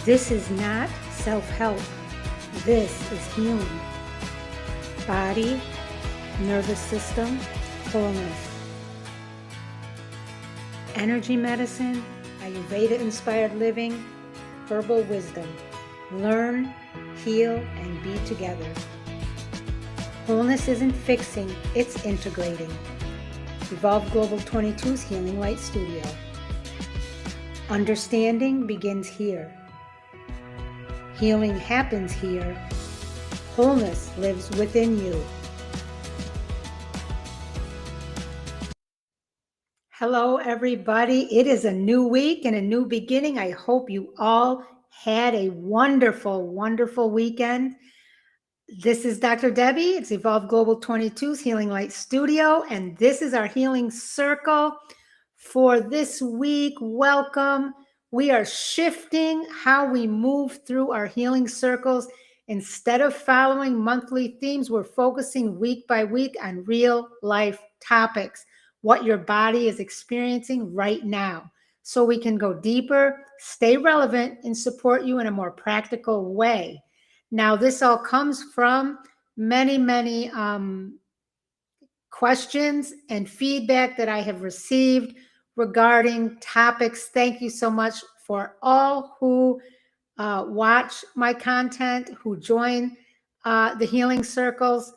This is not self-help. This is healing. Body, nervous system, wholeness. Energy medicine, Ayurveda-inspired living, herbal wisdom. Learn, heal, and be together. Wholeness isn't fixing, it's integrating. Evolve Global 22's Healing Light Studio. Understanding begins here. Healing happens here. Wholeness lives within you. Hello, everybody. It is a new week and a new beginning. I hope you all had a wonderful, wonderful weekend. This is Dr. Debbie. It's Evolve Global 22's Healing Light Studio, and this is our healing circle for this week. Welcome. We are shifting how we move through our healing circles. Instead of following monthly themes, we're focusing week by week on real life topics, what your body is experiencing right now, so we can go deeper, stay relevant, and support you in a more practical way. Now, this all comes from many questions and feedback that I have received regarding topics. Thank you so much for all who watch my content, who join the healing circles.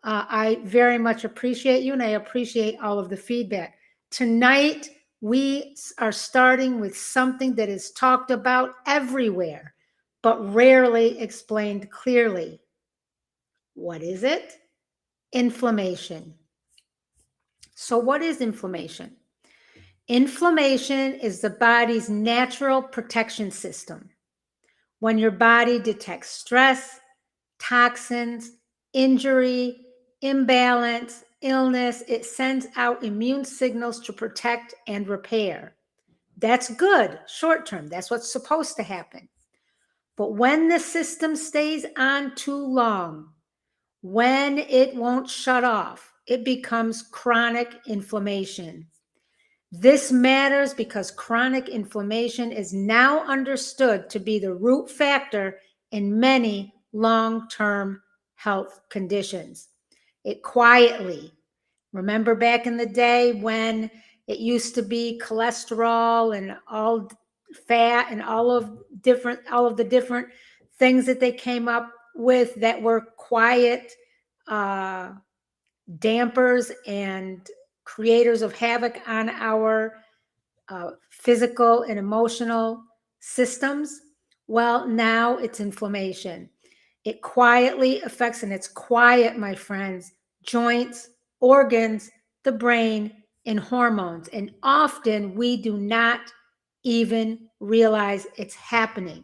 I very much appreciate you, and I appreciate all of the feedback. Tonight, we are starting with something that is talked about everywhere, but rarely explained clearly. What is it? Inflammation. So what is inflammation? Inflammation is the body's natural protection system. When your body detects stress, toxins, injury, imbalance, illness, it sends out immune signals to protect and repair. That's good, short term. That's what's supposed to happen. But when the system stays on too long, when it won't shut off, it becomes chronic inflammation. This matters because chronic inflammation is now understood to be the root factor in many long-term health conditions. It quietly, remember back in the day when it used to be cholesterol and all fat and all of the different things that they came up with that were quiet dampers and creators of havoc on our physical and emotional systems. Well, now it's inflammation. It quietly affects, and it's quiet, my friends, joints, organs, the brain, and hormones. And often we do not even realize it's happening.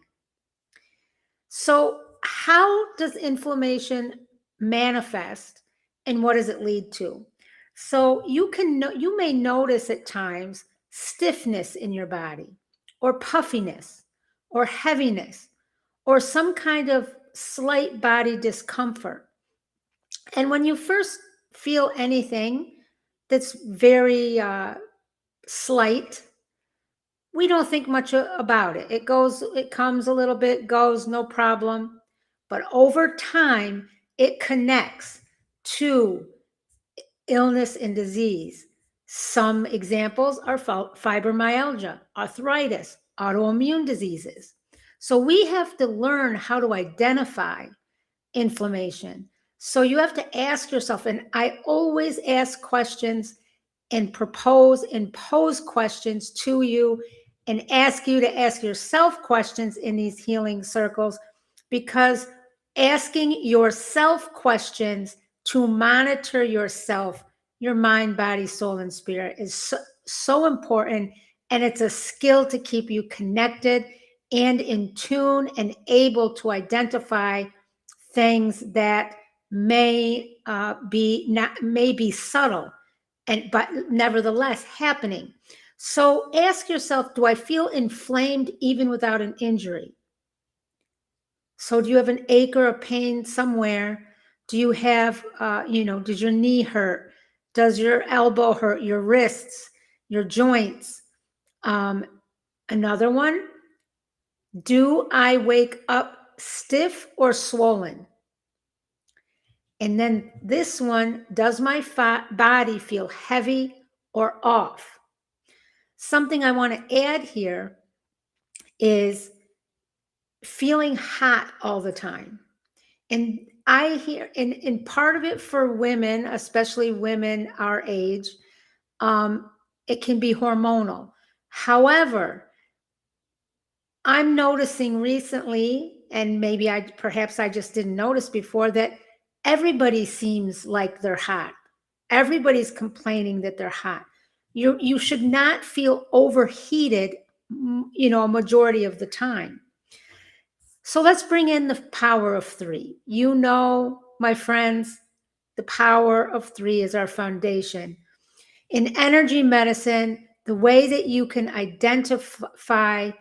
So how does inflammation manifest, and what does it lead to? So you may notice at times stiffness in your body, or puffiness, or heaviness, or some kind of slight body discomfort. And when you first feel anything that's very slight, we don't think much about it. It comes a little bit, goes, no problem. But over time, it connects to illness and disease. Some examples are fibromyalgia, arthritis, autoimmune diseases. So we have to learn how to identify inflammation. So you have to ask yourself, and I always ask questions and propose and pose questions to you and ask you to ask yourself questions in these healing circles, because asking yourself questions to monitor yourself, your mind, body, soul, and spirit is so important. And it's a skill to keep you connected and in tune and able to identify things that may be subtle, but nevertheless happening. So ask yourself, do I feel inflamed even without an injury? So do you have an ache or a pain somewhere? Do you have, does your knee hurt? Does your elbow hurt? Your wrists, your joints? Another one, Do I wake up stiff or swollen? And then this one, does my body feel heavy or off? Something I want to add here is feeling hot all the time. And I hear, and part of it for women, especially women our age, it can be hormonal. However, I'm noticing recently, and maybe perhaps I just didn't notice before, that everybody seems like they're hot. Everybody's complaining that they're hot. You should not feel overheated, a majority of the time. So let's bring in the power of 3. My friends, the power of 3 is our foundation. In energy medicine, the way that you can identify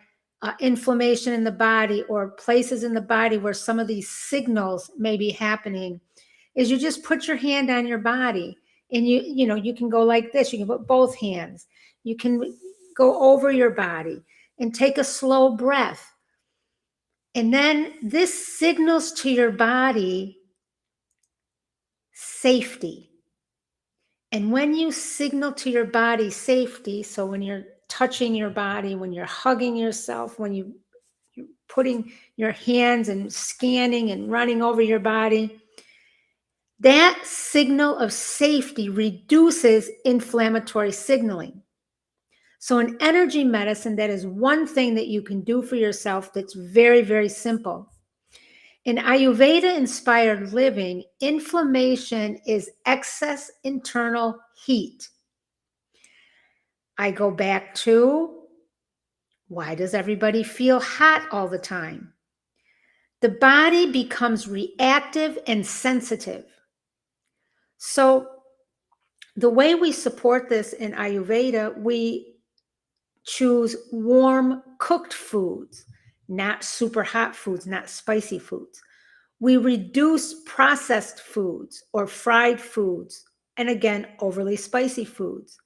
inflammation in the body or places in the body where some of these signals may be happening is you just put your hand on your body, and you can go like this. You can put both hands. You can go over your body and take a slow breath. And then this signals to your body safety. And when you signal to your body safety, so when you're touching your body, when you're hugging yourself, when you're putting your hands and scanning and running over your body, that signal of safety reduces inflammatory signaling. So in energy medicine, that is one thing that you can do for yourself that's very, very simple. In Ayurveda-inspired living, inflammation is excess internal heat. I go back to, why does everybody feel hot all the time? The body becomes reactive and sensitive. So the way we support this in Ayurveda, we choose warm cooked foods, not super hot foods, not spicy foods. We reduce processed foods or fried foods, and again, overly spicy foods.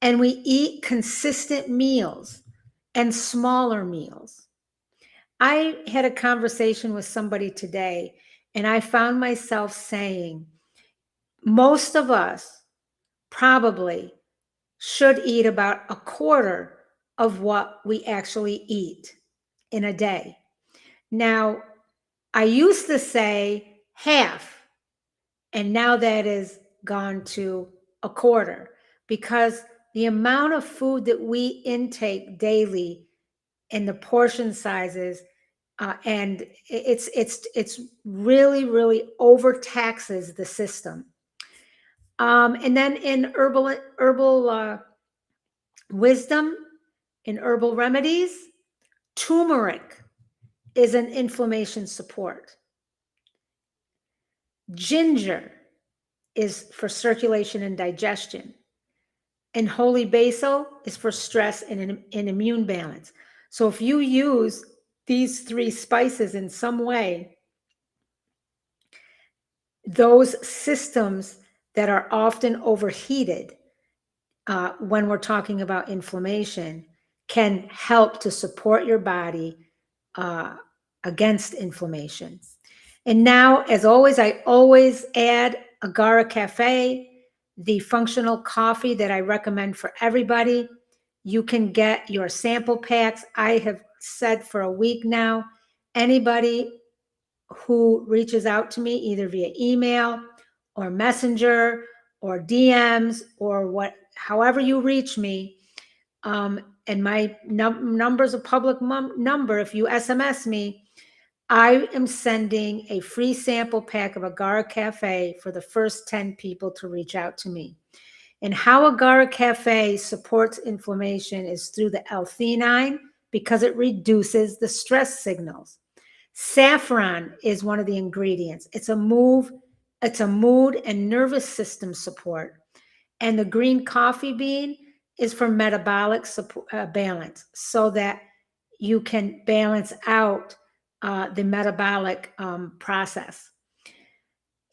And we eat consistent meals and smaller meals. I had a conversation with somebody today, and I found myself saying, most of us probably should eat about a quarter of what we actually eat in a day. Now, I used to say half, and now that is gone to a quarter, because the amount of food that we intake daily and the portion sizes, and it's really, really overtaxes the system. And then in herbal wisdom, in herbal remedies, turmeric is an inflammation support. Ginger is for circulation and digestion. And holy basil is for stress and immune balance. So if you use these 3 spices in some way, those systems that are often overheated when we're talking about inflammation can help to support your body against inflammation. And now, as always, I always add Agara Cafe, the functional coffee that I recommend for everybody. You can get your sample packs. I have said for a week now, anybody who reaches out to me either via email or messenger or DMs or however you reach me, and my number's a public number. If you SMS me, I am sending a free sample pack of Agara Cafe for the first 10 people to reach out to me. And how Agara Cafe supports inflammation is through the L-theanine, because it reduces the stress signals. Saffron is one of the ingredients. It's a mood and nervous system support. And the green coffee bean is for metabolic balance, so that you can balance out the metabolic process.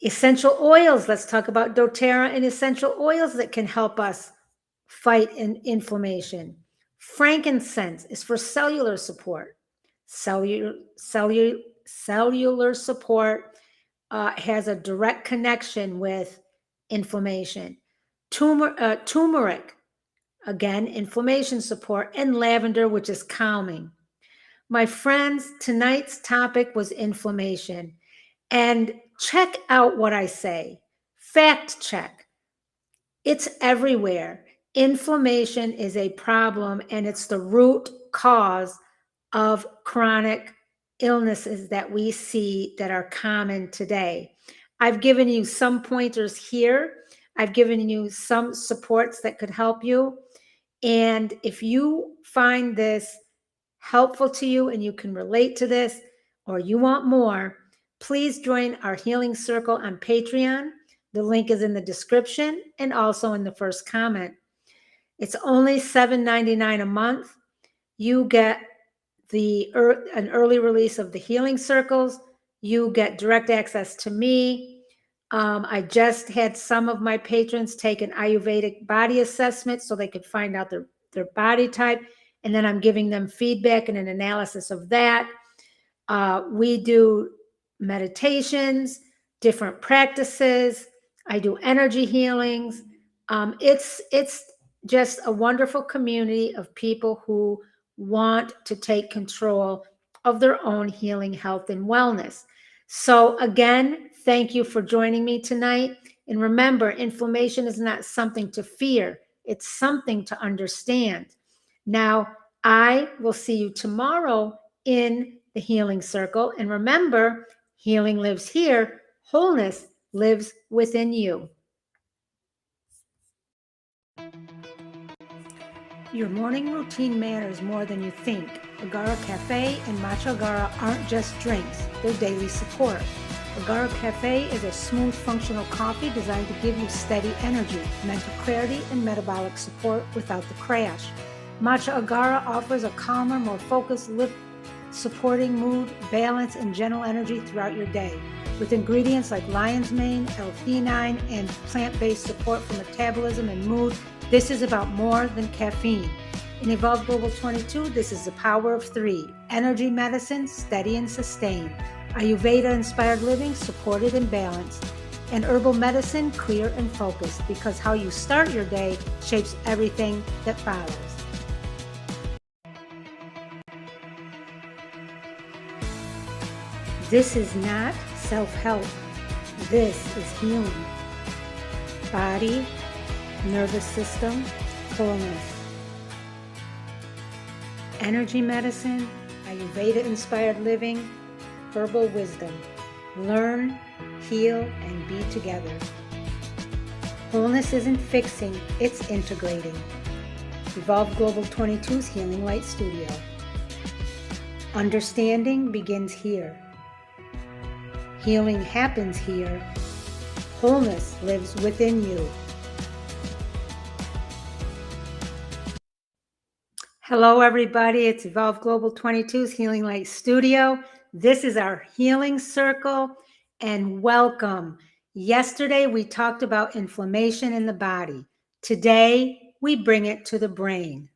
Essential oils. Let's talk about doTERRA and essential oils that can help us fight inflammation. Frankincense is for cellular support. Cellular support has a direct connection with inflammation. Turmeric, again, inflammation support, and lavender, which is calming. My friends, tonight's topic was inflammation. And check out what I say. Fact check. It's everywhere. Inflammation is a problem, and it's the root cause of chronic illnesses that we see that are common today. I've given you some pointers here. I've given you some supports that could help you. And if you find this helpful to you and you can relate to this, or you want more, please join our Healing Circle on Patreon. The link is in the description and also in the first comment. It's only $7.99 a month. You get an early release of the Healing Circles. You get direct access to me. I just had some of my patrons take an Ayurvedic body assessment so they could find out their body type. And then I'm giving them feedback and an analysis of that. We do meditations, different practices. I do energy healings. It's just a wonderful community of people who want to take control of their own healing, health, and wellness. So again, thank you for joining me tonight. And remember, inflammation is not something to fear. It's something to understand. Now, I will see you tomorrow in the Healing Circle. And remember, healing lives here. Wholeness lives within you. Your morning routine matters more than you think. Agara Cafe and MachAgara aren't just drinks, they're daily support. Agara Cafe is a smooth, functional coffee designed to give you steady energy, mental clarity, and metabolic support without the crash. MachAgara offers a calmer, more focused, supporting mood, balance, and gentle energy throughout your day. With ingredients like lion's mane, L-theanine, and plant-based support for metabolism and mood, this is about more than caffeine. In Evolve Global 22, this is the power of 3. Energy medicine, steady and sustained. Ayurveda-inspired living, supported and balanced. And herbal medicine, clear and focused, because how you start your day shapes everything that follows. This is not self-help. This is healing. Body, nervous system, wholeness. Energy medicine, Ayurveda-inspired living, herbal wisdom. Learn, heal, and be together. Wholeness isn't fixing, it's integrating. Evolve Global 22's Healing Light Studio. Understanding begins here. Healing happens here. Wholeness lives within you. Hello, everybody. It's Evolve Global 22's Healing Light Studio. This is our Healing Circle, and welcome. Yesterday, we talked about inflammation in the body. Today, we bring it to the brain.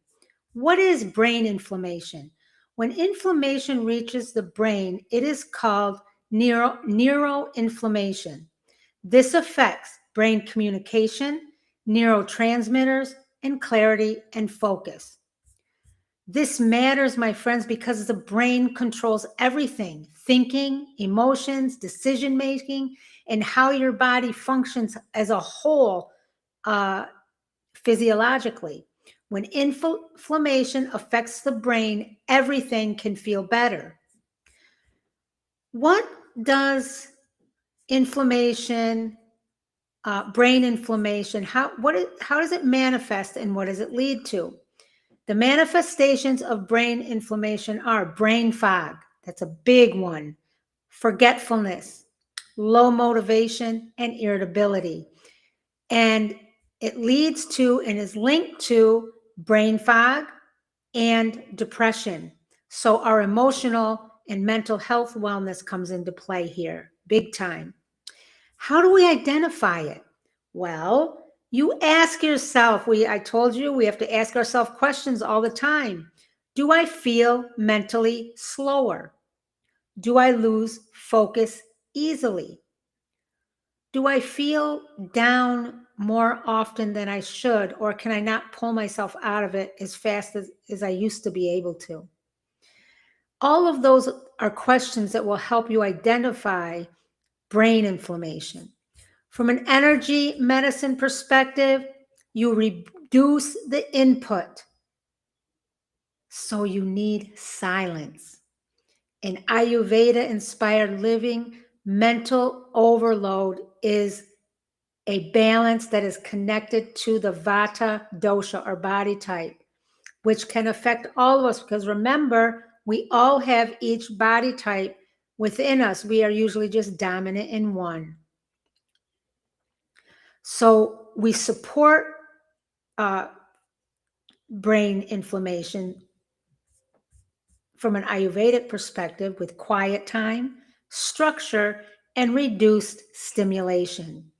What is brain inflammation? When inflammation reaches the brain, it is called neuroinflammation. This affects brain communication, neurotransmitters, and clarity and focus. This matters, my friends, because the brain controls everything: thinking, emotions, decision-making, and how your body functions as a whole physiologically. When inflammation affects the brain, everything can feel better. What does inflammation, brain inflammation, how does it manifest and what does it lead to? The manifestations of brain inflammation are brain fog. That's a big one. Forgetfulness, low motivation, and irritability. And it leads to and is linked to brain fog and depression. So our emotional and mental health wellness comes into play here, big time. How do we identify it? Well, you ask yourself, I told you we have to ask ourselves questions all the time. Do I feel mentally slower? Do I lose focus easily? Do I feel down more often than I should, or can I not pull myself out of it as fast as I used to be able to? All of those are questions that will help you identify brain inflammation. From an energy medicine perspective, you reduce the input, so you need silence. In Ayurveda inspired living, mental overload is a balance that is connected to the vata dosha or body type, which can affect all of us because remember, we all have each body type within us. We are usually just dominant in one. So we support brain inflammation from an Ayurvedic perspective with quiet time, structure, and reduced stimulation.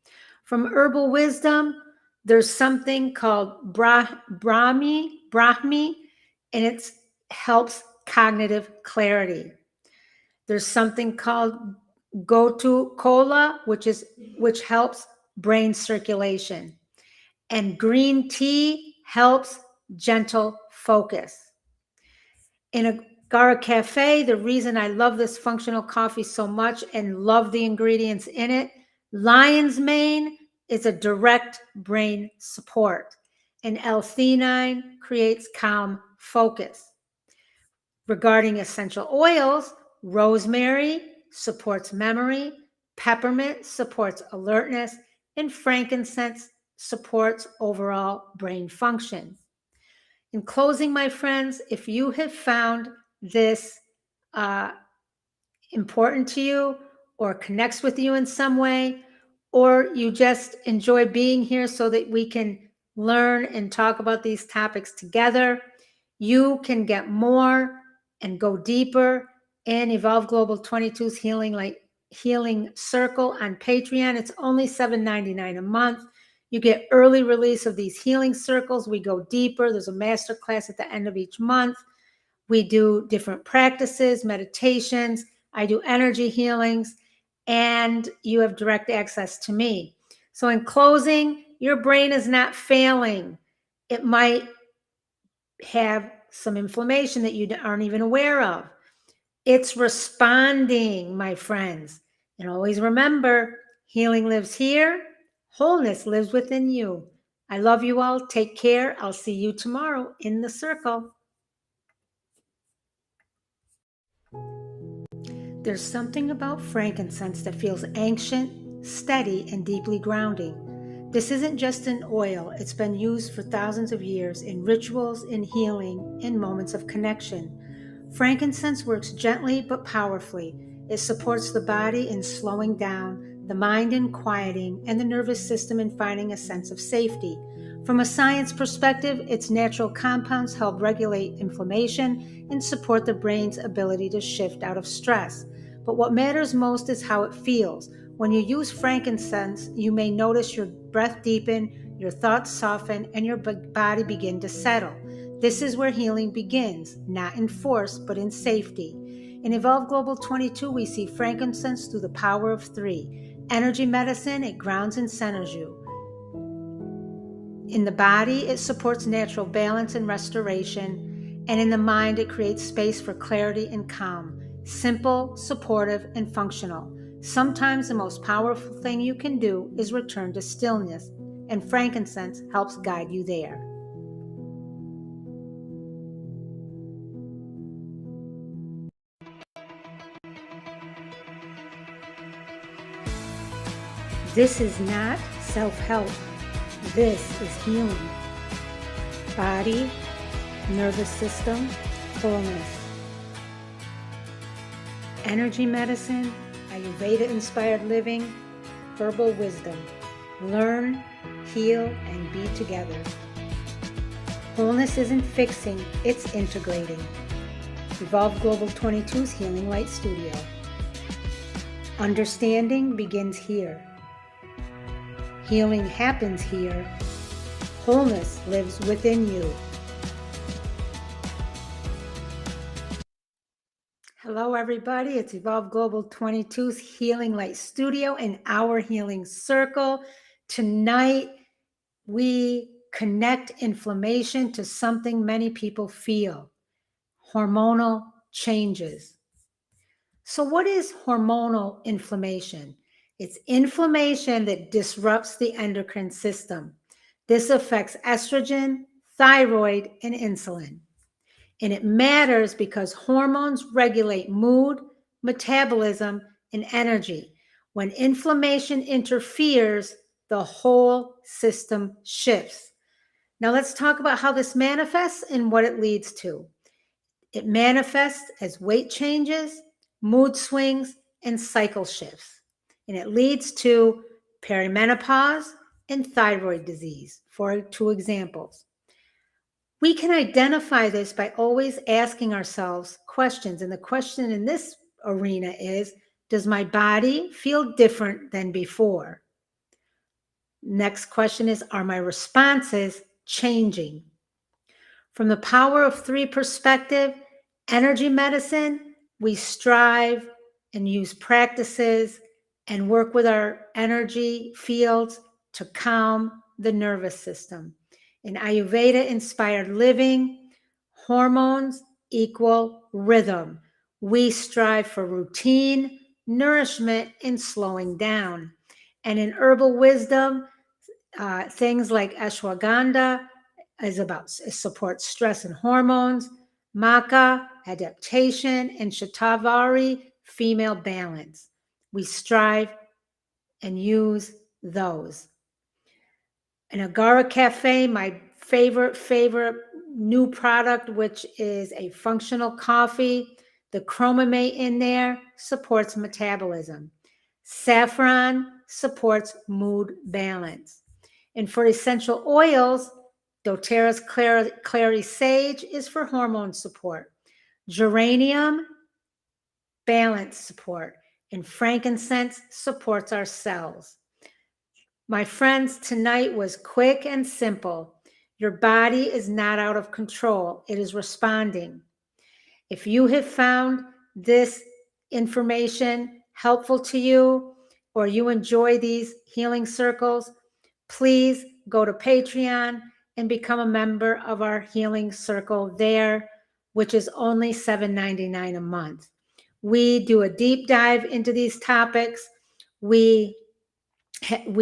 From herbal wisdom, there's something called Brahmi, and it helps cognitive clarity. There's something called Gotu Kola, which helps brain circulation. And green tea helps gentle focus. In Agara Cafe, the reason I love this functional coffee so much and love the ingredients in it, lion's mane is a direct brain support, and L-theanine creates calm focus. Regarding essential oils, rosemary supports memory, peppermint supports alertness, and frankincense supports overall brain function. In closing, my friends, if you have found this important to you or connects with you in some way, or you just enjoy being here so that we can learn and talk about these topics together, you can get more and go deeper in Evolve Global 22's Healing Circle on Patreon. It's only $7.99 a month. You get early release of these healing circles. We go deeper. There's a master class at the end of each month. We do different practices, meditations. I do energy healings, and you have direct access to me. So in closing, your brain is not failing. It might have some inflammation that you aren't even aware of. It's responding, my friends. And always remember, healing lives here. Wholeness lives within you. I love you all. Take care. I'll see you tomorrow in the circle. There's something about frankincense that feels ancient, steady, and deeply grounding. This isn't just an oil. It's been used for thousands of years in rituals, in healing, in moments of connection. Frankincense works gently but powerfully. It supports the body in slowing down, the mind in quieting, and the nervous system in finding a sense of safety. From a science perspective, its natural compounds help regulate inflammation and support the brain's ability to shift out of stress. But what matters most is how it feels. When you use frankincense, you may notice your breath deepen, your thoughts soften, and your body begin to settle. This is where healing begins, not in force, but in safety. In Evolve Global 22, we see frankincense through the power of 3. Energy medicine, it grounds and centers you. In the body, it supports natural balance and restoration. And in the mind, it creates space for clarity and calm. Simple, supportive, and functional. Sometimes the most powerful thing you can do is return to stillness, and frankincense helps guide you there. This is not self-help. This is healing. Body, nervous system, wholeness. Energy medicine, Ayurveda-inspired living, herbal wisdom. Learn, heal, and be together. Wholeness isn't fixing, it's integrating. Evolve Global 22's Healing Light Studio. Understanding begins here. Healing happens here. Wholeness lives within you. Hello, everybody. It's Evolve Global 22's Healing Light Studio and our Healing Circle. Tonight, we connect inflammation to something many people feel: hormonal changes. So, what is hormonal inflammation? It's inflammation that disrupts the endocrine system. This affects estrogen, thyroid, and insulin. And it matters because hormones regulate mood, metabolism, and energy. When inflammation interferes, the whole system shifts. Now, let's talk about how this manifests and what it leads to. It manifests as weight changes, mood swings, and cycle shifts. And it leads to perimenopause and thyroid disease, for two examples. We can identify this by always asking ourselves questions. And the question in this arena is, does my body feel different than before? Next question is, are my responses changing? From the power of three perspective, energy medicine, we strive and use practices and work with our energy fields to calm the nervous system. In Ayurveda inspired living, hormones equal rhythm. We strive for routine, nourishment, and slowing down. And in herbal wisdom, things like ashwagandha supports stress and hormones, maca, adaptation, and shatavari, female balance. We strive and use those. An Agara Cafe, my favorite new product, which is a functional coffee. The chromamate in there supports metabolism. Saffron supports mood balance. And for essential oils, doTERRA's Clary Sage is for hormone support. Geranium, balance support. And frankincense supports our cells. My friends, tonight was quick and simple. Your body is not out of control. It is responding. If you have found this information helpful to you, or you enjoy these healing circles, please go to Patreon and become a member of our healing circle there, which is only $7.99 a month. We do a deep dive into these topics. We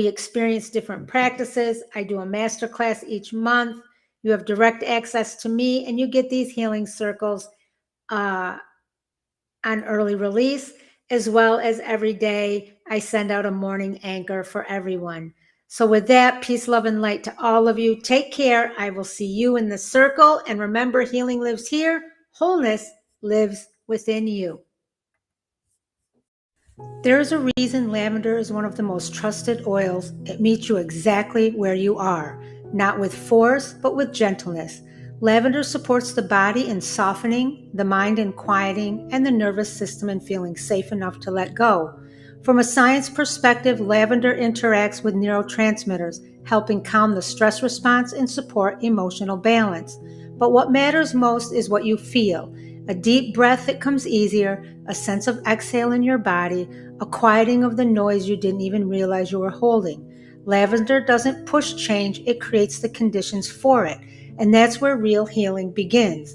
experience different practices. I do a masterclass each month. You have direct access to me, and you get these healing circles on early release, as well as every day I send out a morning anchor for everyone. So with that, peace, love, and light to all of you. Take care. I will see you in the circle. And remember, healing lives here. Wholeness lives within you. There is a reason lavender is one of the most trusted oils. It meets you exactly where you are, not with force, but with gentleness. Lavender supports the body in softening, the mind in quieting, and the nervous system in feeling safe enough to let go. From a science perspective, lavender interacts with neurotransmitters, helping calm the stress response and support emotional balance. But what matters most is what you feel. A deep breath that comes easier, a sense of exhale in your body, a quieting of the noise you didn't even realize you were holding. Lavender doesn't push change, it creates the conditions for it. And that's where real healing begins.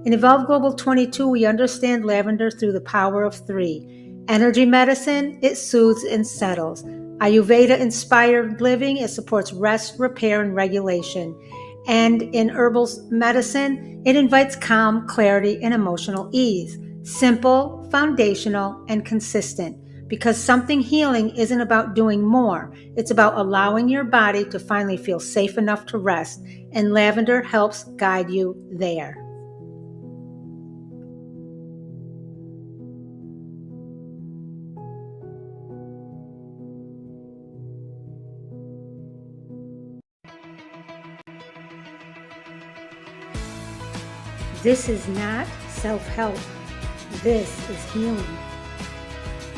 In Evolve Global 22, we understand lavender through the power of three. Energy medicine, it soothes and settles. Ayurveda-inspired living, it supports rest, repair, and regulation. And in herbal medicine, it invites calm, clarity, and emotional ease. Simple, foundational, and consistent. Because something healing isn't about doing more. It's about allowing your body to finally feel safe enough to rest. And lavender helps guide you there. This is not self-help. This is healing.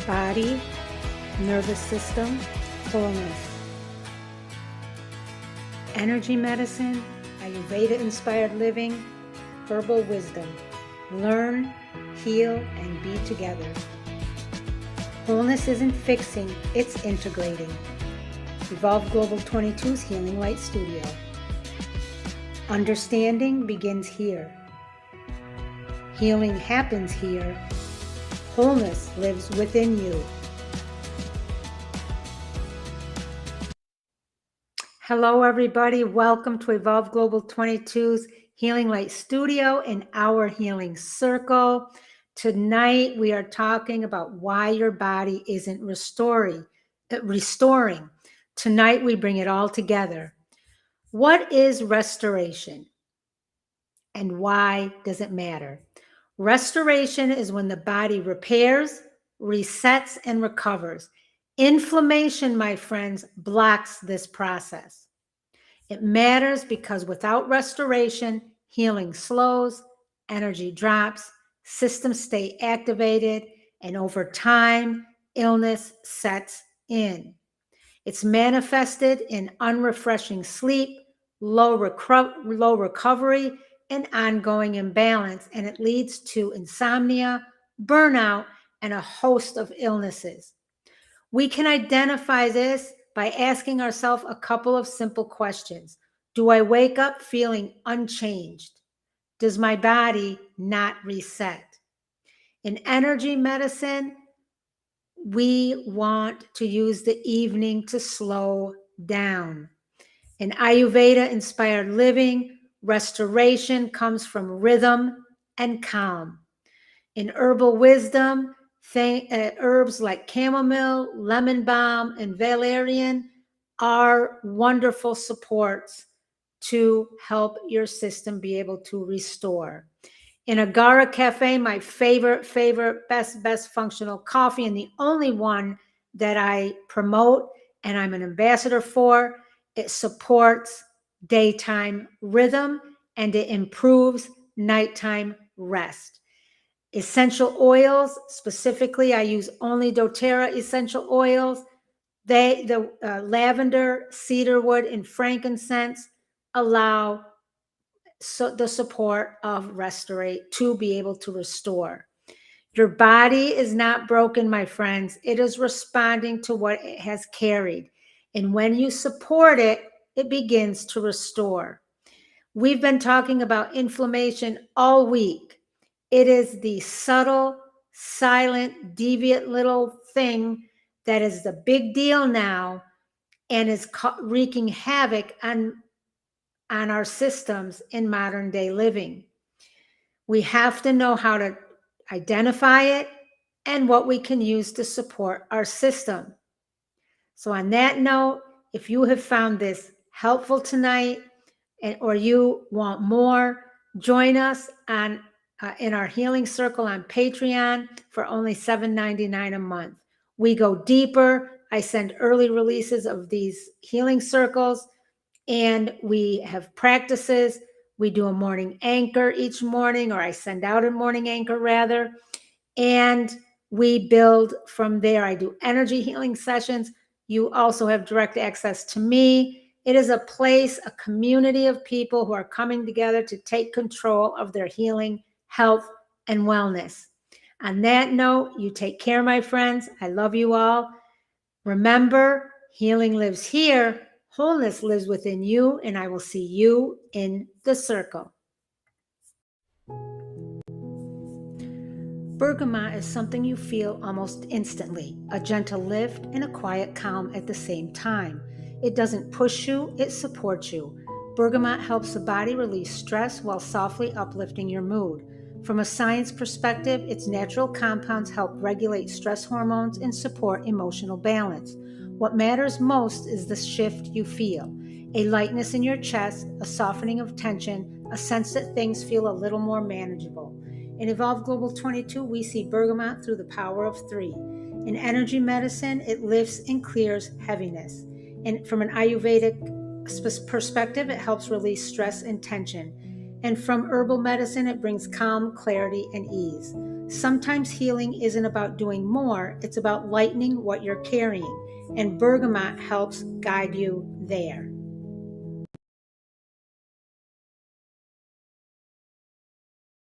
Body, nervous system, wholeness. Energy medicine, Ayurveda-inspired living, herbal wisdom. learn, heal, and be together. Wholeness isn't fixing, it's integrating. Evolve Global 22's Healing Light Studio. Understanding begins here. Healing happens here. Wholeness lives within you. Hello, everybody. Welcome to Evolve Global 22's Healing Light Studio in our Healing Circle. Tonight, we are talking about why your body isn't restoring. Tonight, we bring it all together. What is restoration? And why does it matter? Restoration is when the body repairs, resets, and recovers. Inflammation, my friends, blocks this process. It matters because without restoration, healing slows, energy drops, systems stay activated, and over time, illness sets in. It's manifested in unrefreshing sleep, low recovery, and ongoing imbalance, and it leads to insomnia, burnout, and a host of illnesses. We can identify this by asking ourselves a couple of simple questions. Do I wake up feeling unchanged? Does my body not reset? In energy medicine, we want to use the evening to slow down. In Ayurveda-inspired living, restoration comes from rhythm and calm. In herbal wisdom, herbs like chamomile, lemon balm, and valerian are wonderful supports to help your system be able to restore. In Agara Cafe, my favorite, best functional coffee, and the only one that I promote and I'm an ambassador for, it supports daytime rhythm and it improves nighttime rest. Essential oils, specifically, I use only doTERRA essential oils. The lavender, cedarwood, and frankincense allow the support of restorate to be able to restore. Your body is not broken, my friends. It is responding to what it has carried. And when you support it, it begins to restore. We've been talking about inflammation all week. It is the subtle, silent, deviant little thing that is the big deal now and is wreaking havoc on our systems in modern day living. We have to know how to identify it and what we can use to support our system. So on that note, if you have found this helpful tonight or you want more, join us on in our healing circle on Patreon for only $7.99 a month. We go deeper. I send early releases of these healing circles, and we have practices. We do a morning anchor each morning, or I send out a morning anchor rather, and we build from there. I do energy healing sessions. You also have direct access to me. It is a place, a community of people who are coming together to take control of their healing, health, and wellness. On that note, you take care, my friends. I love you all. Remember, healing lives here. Wholeness lives within you, and I will see you in the circle. Bergamot is something you feel almost instantly, a gentle lift and a quiet calm at the same time. It doesn't push you, it supports you. Bergamot helps the body release stress while softly uplifting your mood. From a science perspective, its natural compounds help regulate stress hormones and support emotional balance. What matters most is the shift you feel. A lightness in your chest, a softening of tension, a sense that things feel a little more manageable. In Evolve Global 22, we see bergamot through the power of 3. In energy medicine, it lifts and clears heaviness. And from an Ayurvedic perspective, it helps release stress and tension. And from herbal medicine, it brings calm, clarity, and ease. Sometimes healing isn't about doing more, it's about lightening what you're carrying. And bergamot helps guide you there.